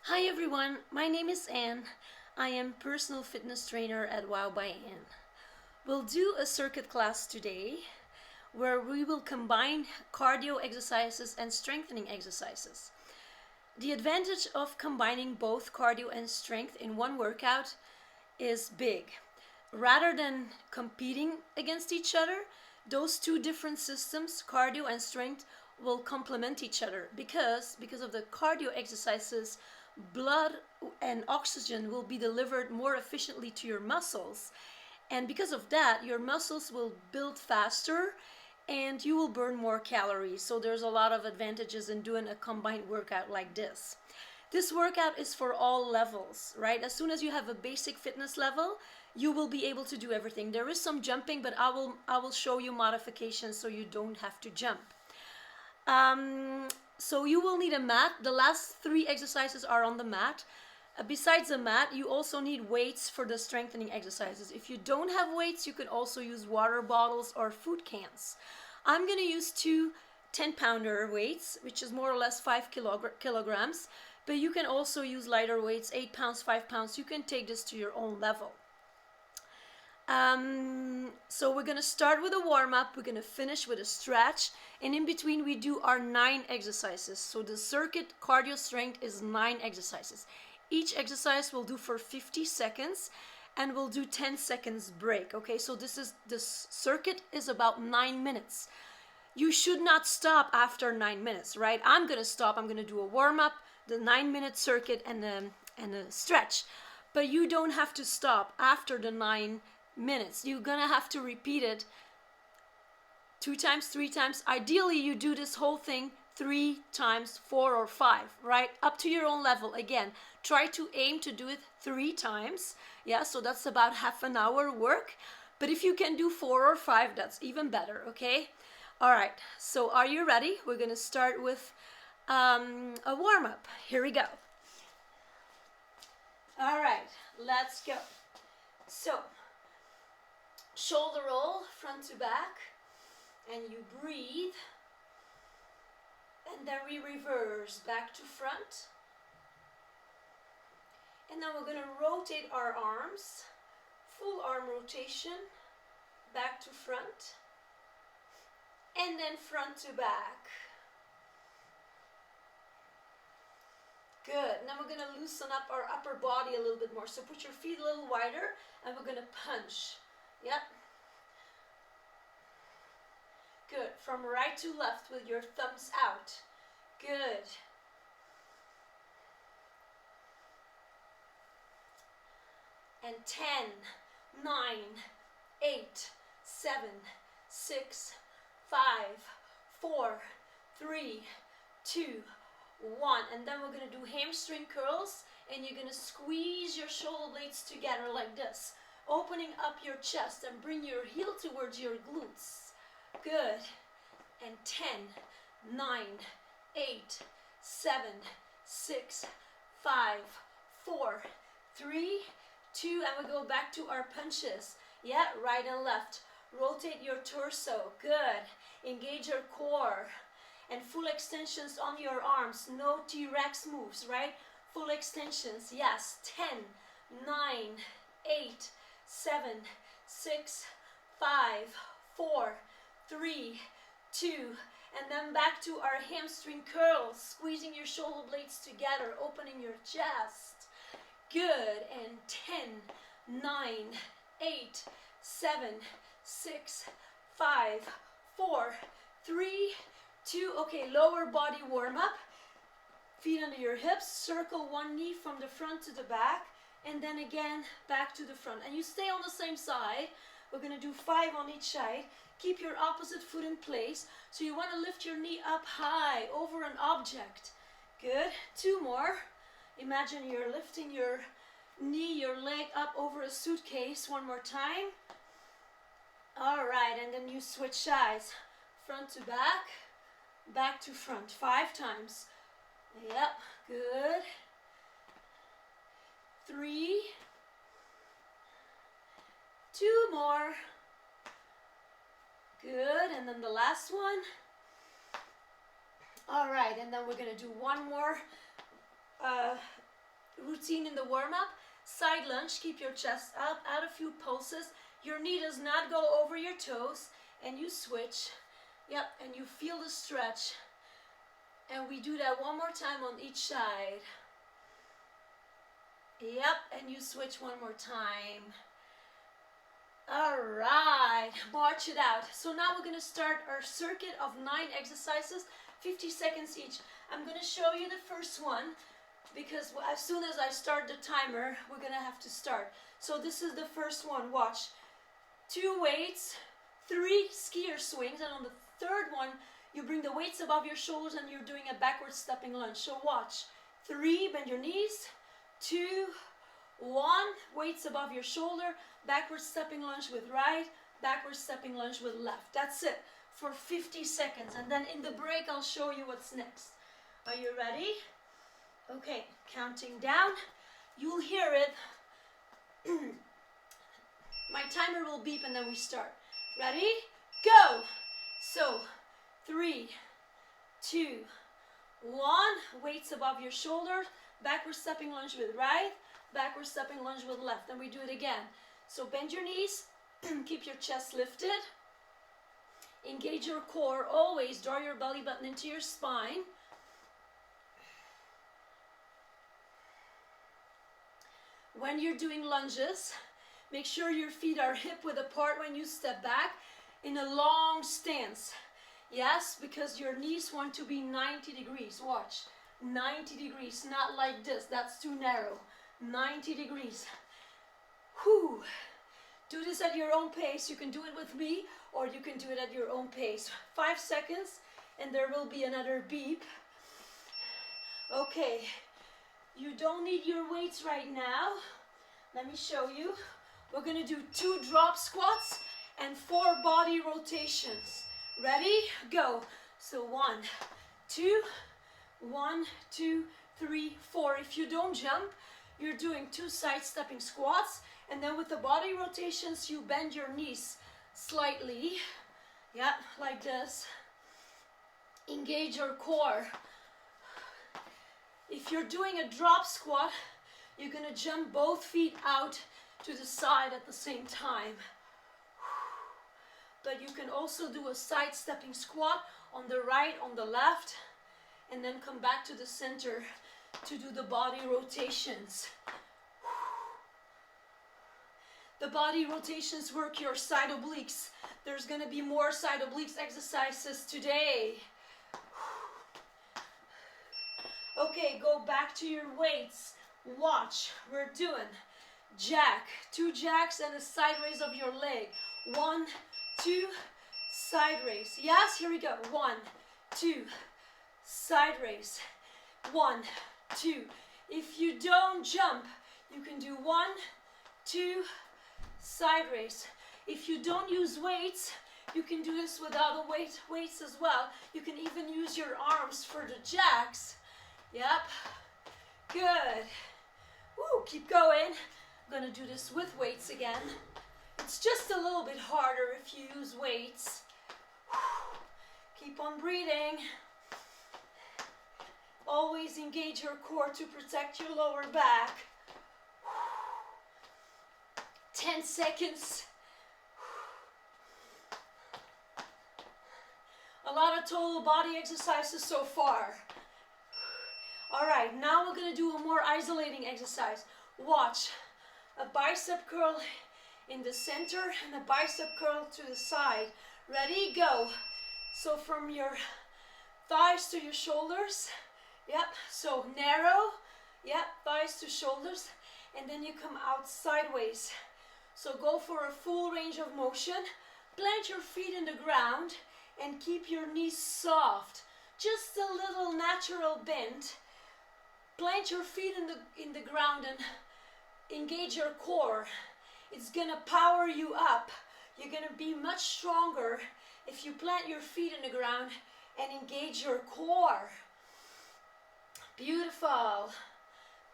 Hi everyone, my name is Anne. I am personal fitness trainer at Wow by Anne. We'll do a circuit class today where we will combine cardio exercises and strengthening exercises. The advantage of combining both cardio and strength in one workout is big. Rather than competing against each other, those two different systems, cardio and strength, will complement each other because of the cardio exercises, blood and oxygen will be delivered more efficiently to your muscles, and because of that your muscles will build faster and you will burn more calories. So there's a lot of advantages in doing a combined workout like this. This workout is for all levels, right? As soon as you have a basic fitness level, you will be able to do everything. There is some jumping, but I will show you modifications so you don't have to jump. So you will need a mat. The last three exercises are on the mat. Besides the mat, you also need weights for the strengthening exercises. If you don't have weights, you can also use water bottles or food cans. I'm going to use two 10-pounder weights, which is more or less 5 kilograms, but you can also use lighter weights, 8 pounds, 5 pounds. You can take this to your own level. So we're going to start with a warm-up, we're going to finish with a stretch, and in between we do our 9 exercises. So the circuit cardio strength is 9 exercises. Each exercise we'll do for 50 seconds and we'll do 10 seconds break. Okay, so this circuit is about 9 minutes. You should not stop after 9 minutes, right? I'm going to stop, I'm going to do a warm-up, the 9-minute circuit and a stretch. But you don't have to stop after the 9 minutes. You're gonna have to repeat it 2 times, 3 times. Ideally, you do this whole thing 3 times, 4 or 5, right? Up to your own level. Again, try to aim to do it 3 times. Yeah, so that's about half an hour work. But if you can do 4 or 5, that's even better, okay? All right, so are you ready? We're gonna start with a warm-up. Here we go. All right, let's go. So, shoulder roll, front to back, and you breathe, and then we reverse back to front, and then we're going to rotate our arms, full arm rotation, back to front, and then front to back. Good. Now we're going to loosen up our upper body a little bit more, so put your feet a little wider, and we're going to punch. Yep. Good. From right to left with your thumbs out. Good. And 10, 9, 8, 7, 6, 5, 4, 3, 2, 1. And then we're going to do hamstring curls, and you're going to squeeze your shoulder blades together like this, opening up your chest and bring your heel towards your glutes. Good. And 10, 9, 8, 7, 6, 5, 4, 3, 2, and we go back to our punches. Yeah, right and left. Rotate your torso. Good. Engage your core. And full extensions on your arms. No T-Rex moves, right? Full extensions. Yes. 10, 9, 8, 7, 6, 5, 4, 3, 2, and then back to our hamstring curls, squeezing your shoulder blades together, opening your chest. Good. And 10, 9, 8, 7, 6, 5, 4, 3, 2. Okay, lower body warm up. Feet under your hips, circle one knee from the front to the back, and then again back to the front. And you stay on the same side. We're going to do 5 on each side. Keep your opposite foot in place. So you want to lift your knee up high over an object. Good. 2 more. Imagine you're lifting your knee, your leg up over a suitcase. 1 more time. All right, and then you switch sides. Front to back, back to front. 5 times. Yep, good. 3, 2 more. Good, and then the last one. All right, and then we're gonna do one more routine in the warm-up. Side lunge, keep your chest up, add a few pulses. Your knee does not go over your toes, and you switch. Yep, and you feel the stretch. And we do that one more time on each side. Yep, and you switch one more time. All right, march it out. So now we're going to start our circuit of 9 exercises, 50 seconds each. I'm going to show you the first one because as soon as I start the timer, we're going to have to start. So this is the first one. Watch. 2 weights, 3 skier swings, and on the third one, you bring the weights above your shoulders and you're doing a backward stepping lunge. So watch. 3, bend your knees. 2, 1, weights above your shoulder, backward stepping lunge with right, backward stepping lunge with left. That's it for 50 seconds. And then in the break, I'll show you what's next. Are you ready? Okay, counting down. You'll hear it. My timer will beep and then we start. Ready? Go! So, 3, 2, 1. Weights above your shoulders. Backward stepping lunge with right. Backward stepping lunge with left. And we do it again. So bend your knees. Keep your chest lifted. Engage your core. Always draw your belly button into your spine. When you're doing lunges, make sure your feet are hip width apart when you step back in a long stance. Yes, because your knees want to be 90 degrees. Watch. 90 degrees, not like this. That's too narrow. 90 degrees. Whew. Do this at your own pace. You can do it with me or you can do it at your own pace. 5 seconds and there will be another beep. Okay. You don't need your weights right now. Let me show you. We're going to do 2 drop squats and 4 body rotations. Ready? Go. So 1, 2, 1, 2, 3, 4. If you don't jump, you're doing 2 side stepping squats. And then with the body rotations, you bend your knees slightly. Yeah, like this. Engage your core. If you're doing a drop squat, you're going to jump both feet out to the side at the same time. But you can also do a side stepping squat on the right, on the left, and then come back to the center to do the body rotations. The body rotations work your side obliques. There's going to be more side obliques exercises today. Okay, go back to your weights. Watch, we're doing jack, 2 jacks and a side raise of your leg. 1, 2, side raise. Yes, here we go. 1, 2, side raise. 1, 2. If you don't jump, you can do 1, 2, side raise. If you don't use weights, you can do this without the weights as well. You can even use your arms for the jacks. Yep. Good. Woo, keep going. I'm going to do this with weights again. It's just a little bit harder if you use weights. Keep on breathing. Always engage your core to protect your lower back. 10 seconds. A lot of total body exercises so far. All right, now we're going to do a more isolating exercise. Watch. A bicep curl in the center and a bicep curl to the side. Ready? Go. So from your thighs to your shoulders. Yep. So narrow. Yep. Thighs to shoulders. And then you come out sideways. So go for a full range of motion. Plant your feet in the ground and keep your knees soft. Just a little natural bend. Plant your feet in the ground and engage your core. It's gonna power you up. You're gonna be much stronger if you plant your feet in the ground and engage your core. Beautiful.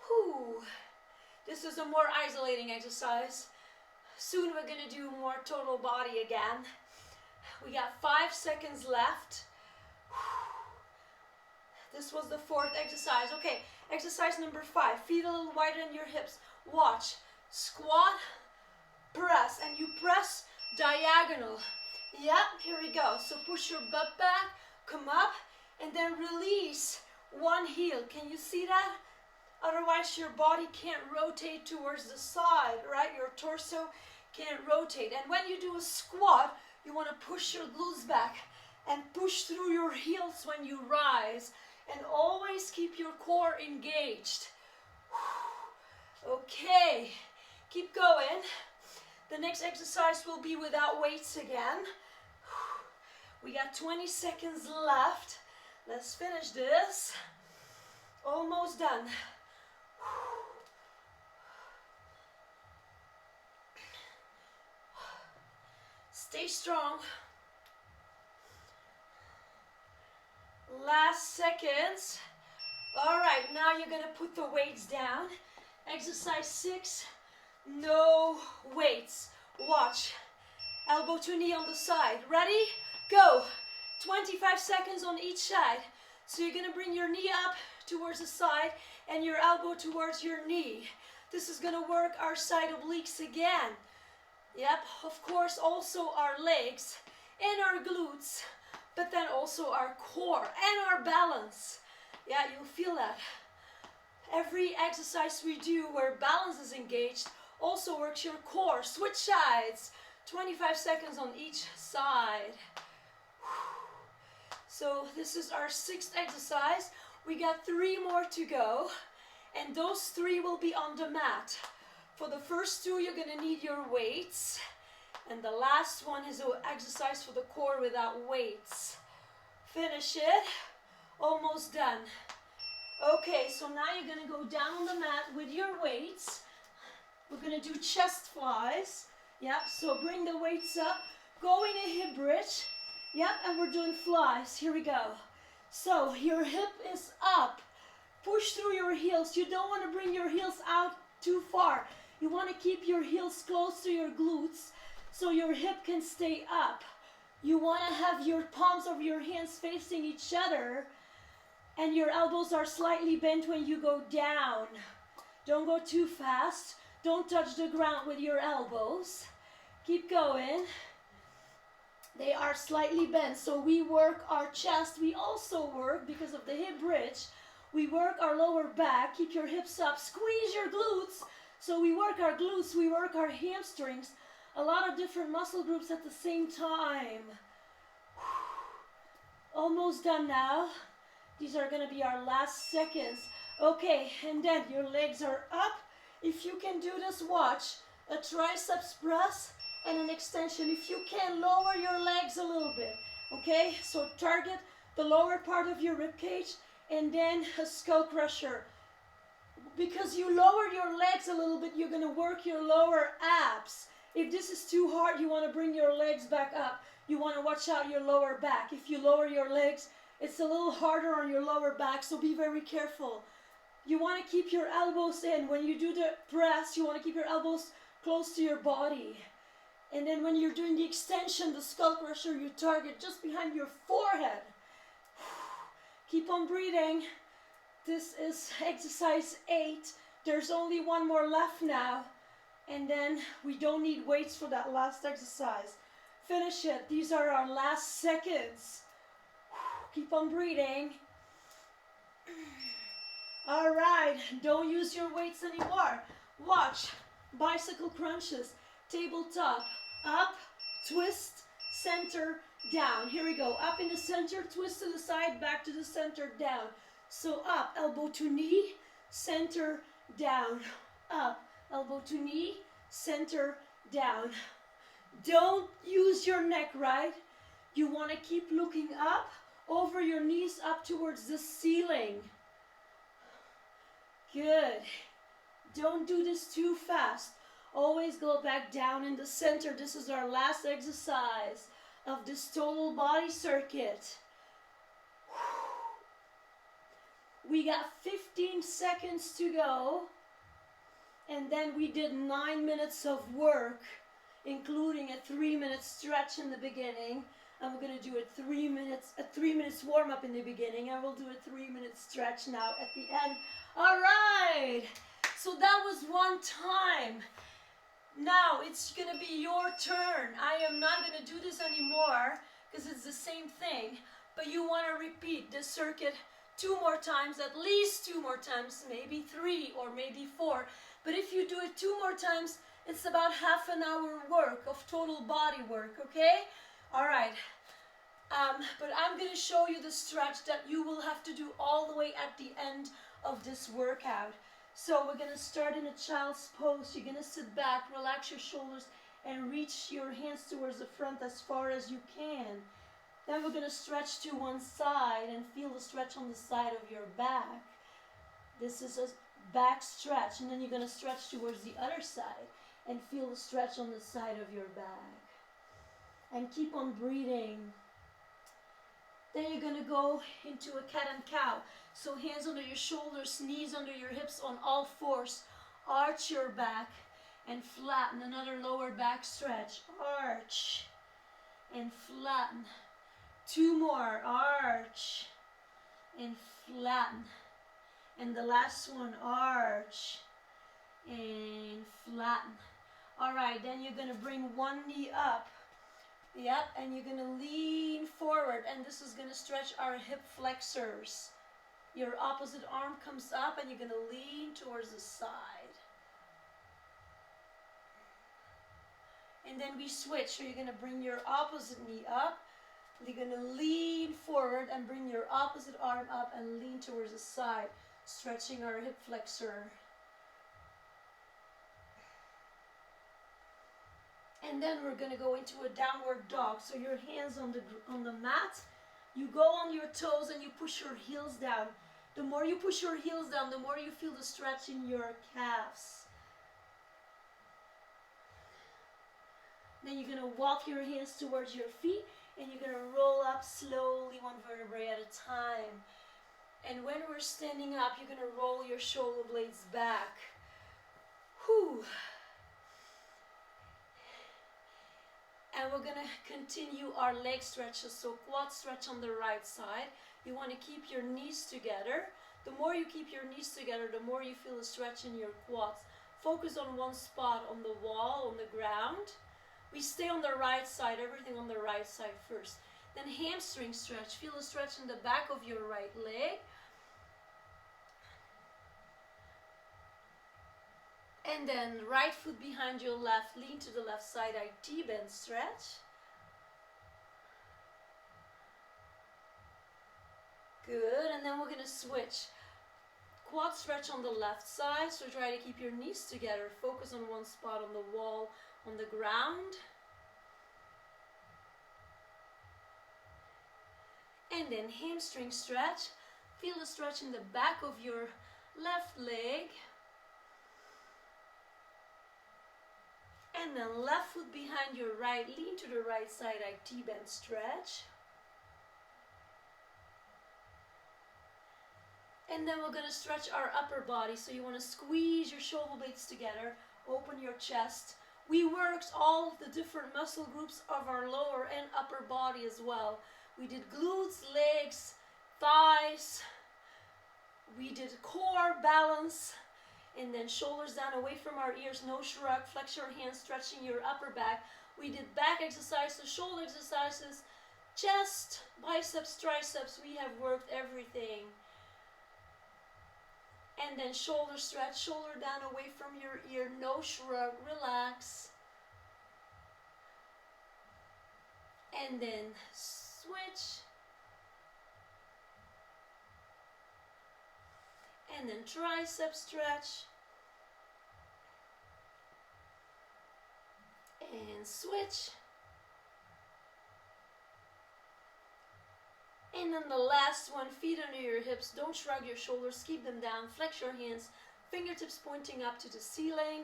Whew. This is a more isolating exercise. Soon we're gonna do more total body again. We got 5 seconds left. This was the fourth exercise. Okay, exercise number 5. Feet a little wider than your hips. Watch. Squat, press, and you press diagonal. Yeah, here we go. So push your butt back, come up, and then release one heel. Can you see that? Otherwise your body can't rotate towards the side, right? Your torso can't rotate. And when you do a squat, you want to push your glutes back and push through your heels when you rise. And always keep your core engaged. Okay, keep going. The next exercise will be without weights again. We got 20 seconds left. Let's finish this. Almost done. Stay strong. Last seconds. All right, now you're gonna put the weights down. Exercise 6, no weights. Watch. Elbow to knee on the side. Ready? Go. 25 seconds on each side. So you're gonna bring your knee up towards the side and your elbow towards your knee. This is gonna work our side obliques again. Yep, of course also our legs and our glutes, but then also our core and our balance. Yeah, you'll feel that. Every exercise we do where balance is engaged also works your core. Switch sides. 25 seconds on each side. So this is our 6th exercise. We got 3 more to go, and those 3 will be on the mat. For the first 2, you're gonna need your weights, and the last one is an exercise for the core without weights. Finish it. Almost done. Okay, so now you're gonna go down on the mat with your weights. We're gonna do chest flies. Yep, so bring the weights up, go in a hip bridge. Yep, and we're doing flies. Here we go. So your hip is up. Push through your heels. You don't want to bring your heels out too far. You want to keep your heels close to your glutes so your hip can stay up. You want to have your palms of your hands facing each other, and your elbows are slightly bent when you go down. Don't go too fast. Don't touch the ground with your elbows. Keep going. They are slightly bent, so we work our chest. We also work, because of the hip bridge, we work our lower back. Keep your hips up. Squeeze your glutes. So we work our glutes, we work our hamstrings. A lot of different muscle groups at the same time. Almost done now. These are going to be our last seconds. Okay, and then your legs are up. If you can do this, watch. A triceps press and an extension. If you can, lower your legs a little bit. Okay, so target the lower part of your rib cage and then a skull crusher. Because you lower your legs a little bit, you're going to work your lower abs. If this is too hard, you want to bring your legs back up. You want to watch out your lower back. If you lower your legs, it's a little harder on your lower back, so be very careful. You want to keep your elbows in. When you do the press, you want to keep your elbows close to your body. And then when you're doing the extension, the skull crusher, you target just behind your forehead. Keep on breathing. This is exercise 8. There's only 1 more left now. And then we don't need weights for that last exercise. Finish it. These are our last seconds. Keep on breathing. All right. Don't use your weights anymore. Watch. Bicycle crunches. Tabletop. Up, twist, center, down. Here we go. Up in the center, twist to the side, back to the center, down. So up, elbow to knee, center, down. Up, elbow to knee, center, down. Don't use your neck, right? You want to keep looking up, over your knees, up towards the ceiling. Good. Don't do this too fast. Always go back down in the center. This is our last exercise of this total body circuit. We got 15 seconds to go. And then we did 9 minutes of work, including a 3-minute stretch in the beginning. And we're going to do a 3 minutes warm up in the beginning, and we'll do a 3-minute stretch now at the end. All right. So that was one time. Now it's going to be your turn. I am not going to do this anymore because it's the same thing. But you want to repeat this circuit 2 more times, at least 2 more times, maybe 3 or maybe 4. But if you do it 2 more times, it's about half an hour work of total body work, okay? All right. But I'm going to show you the stretch that you will have to do all the way at the end of this workout. So we're going to start in a child's pose. You're going to sit back, relax your shoulders, and reach your hands towards the front as far as you can. Then we're going to stretch to one side and feel the stretch on the side of your back. This is a back stretch. And then you're going to stretch towards the other side and feel the stretch on the side of your back. And keep on breathing. Then you're going to go into a cat and cow. So hands under your shoulders, knees under your hips on all fours. Arch your back and flatten. Another lower back stretch. Arch and flatten. 2 more. Arch and flatten. And the last one. Arch and flatten. All right, then you're going to bring one knee up. Yep, and you're going to lean forward, and this is going to stretch our hip flexors. Your opposite arm comes up, and you're going to lean towards the side. And then we switch, so you're going to bring your opposite knee up. You're going to lean forward and bring your opposite arm up and lean towards the side, stretching our hip flexor. And then we're going to go into a downward dog. So your hands on the mat. You go on your toes and you push your heels down. The more you push your heels down, the more you feel the stretch in your calves. Then you're going to walk your hands towards your feet and you're going to roll up slowly, one vertebrae at a time. And when we're standing up, you're going to roll your shoulder blades back. Whew. And we're going to continue our leg stretches. So quad stretch on the right side. You want to keep your knees together. The more you keep your knees together, the more you feel a stretch in your quads. Focus on one spot on the wall, on the ground. We stay on the right side, everything on the right side first. Then hamstring stretch. Feel a stretch in the back of your right leg. And then right foot behind your left, lean to the left side, IT bend stretch. Good, and then we're going to switch. Quad stretch on the left side, so try to keep your knees together. Focus on one spot on the wall, on the ground. And then hamstring stretch. Feel the stretch in the back of your left leg. And then left foot behind your right, lean to the right side, IT bend stretch. And then we're going to stretch our upper body. So you want to squeeze your shoulder blades together, open your chest. We worked all of the different muscle groups of our lower and upper body as well. We did glutes, legs, thighs. We did core, balance. And then shoulders down away from our ears, no shrug, flex your hands, stretching your upper back. We did back exercises, shoulder exercises, chest, biceps, triceps. We have worked everything. And then shoulder stretch, shoulder down away from your ear, no shrug, relax. And then switch. And then tricep stretch. And switch. And then the last one, feet under your hips. Don't shrug your shoulders, keep them down. Flex your hands, fingertips pointing up to the ceiling.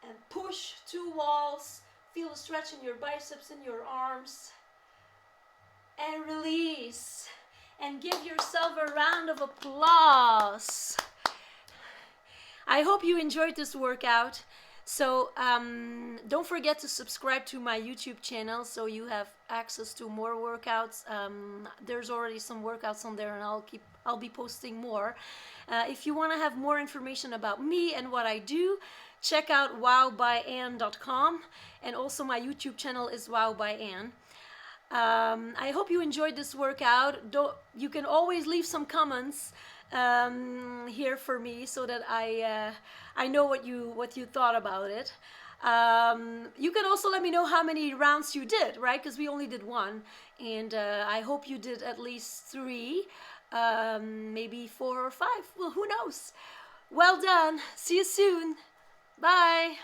And push 2 walls. Feel the stretch in your biceps and your arms. And release. And give yourself a round of applause. I hope you enjoyed this workout. So don't forget to subscribe to my YouTube channel so you have access to more workouts. There's already some workouts on there, and I'll be posting more. If you want to have more information about me and what I do, check out wowbyann.com, and also my YouTube channel is wowbyann. I hope you enjoyed this workout. You can always leave some comments here for me so that I know what you thought about it. You can also let me know how many rounds you did, right? Because we only did one, and I hope you did at least 3, maybe 4 or 5. Well, who knows? Well done. See you soon. Bye.